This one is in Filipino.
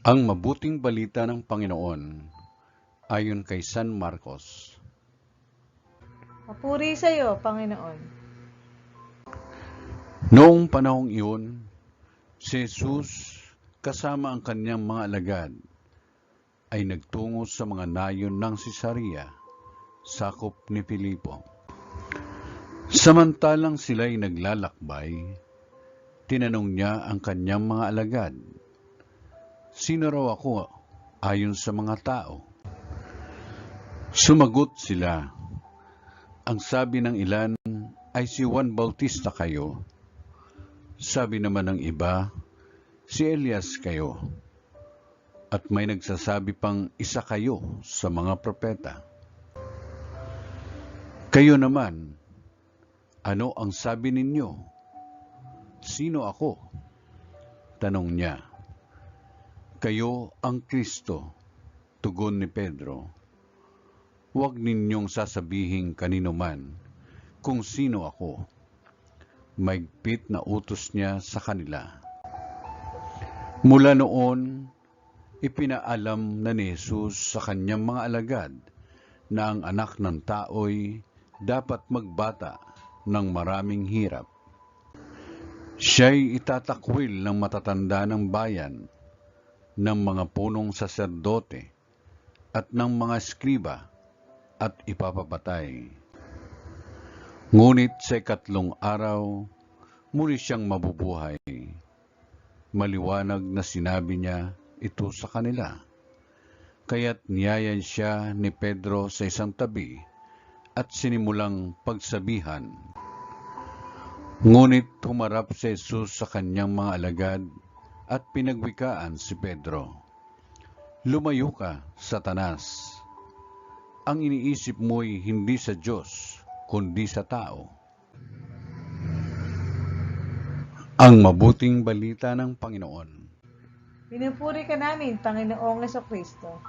Ang mabuting balita ng Panginoon ayon kay San Marcos. Papuri sa iyo, Panginoon. Noong panahong iyon, si Jesus kasama ang kanyang mga alagad ay nagtungo sa mga nayon ng Cesarea, sakop ni Filipo. Samantalang sila'y naglalakbay, tinanong niya ang kanyang mga alagad, "Sino raw ako ayon sa mga tao?" Sumagot sila, "Ang sabi ng ilan ay si Juan Bautista kayo. Sabi naman ng iba, si Elias kayo. At may nagsasabi pang isa kayo sa mga propeta. Kayo naman, ano ang sabi ninyo? Sino ako?" Tanong niya. "Kayo ang Kristo," tugon ni Pedro. "Huwag ninyong sasabihin kanino man kung sino ako." Maigpit na utos niya sa kanila. Mula noon, ipinaalam na ni Jesus sa kanyang mga alagad na ang anak ng tao'y dapat magbata ng maraming hirap. Siya'y itatakwil ng matatanda ng bayan, ng mga punong saserdote, at ng mga eskriba, at ipapapatay. Ngunit sa ikatlong araw, muli siyang mabubuhay. Maliwanag na sinabi niya ito sa kanila. Kaya't niyayan siya ni Pedro sa isang tabi at sinimulang pagsabihan. Ngunit humarap si Jesus sa kanyang mga alagad at pinagwikaan si Pedro. "Lumayo ka, Satanas! Ang iniisip mo'y hindi sa Diyos, kundi sa tao." Ang mabuting balita ng Panginoon. Pinupuri ka namin, Panginoong Jesucristo.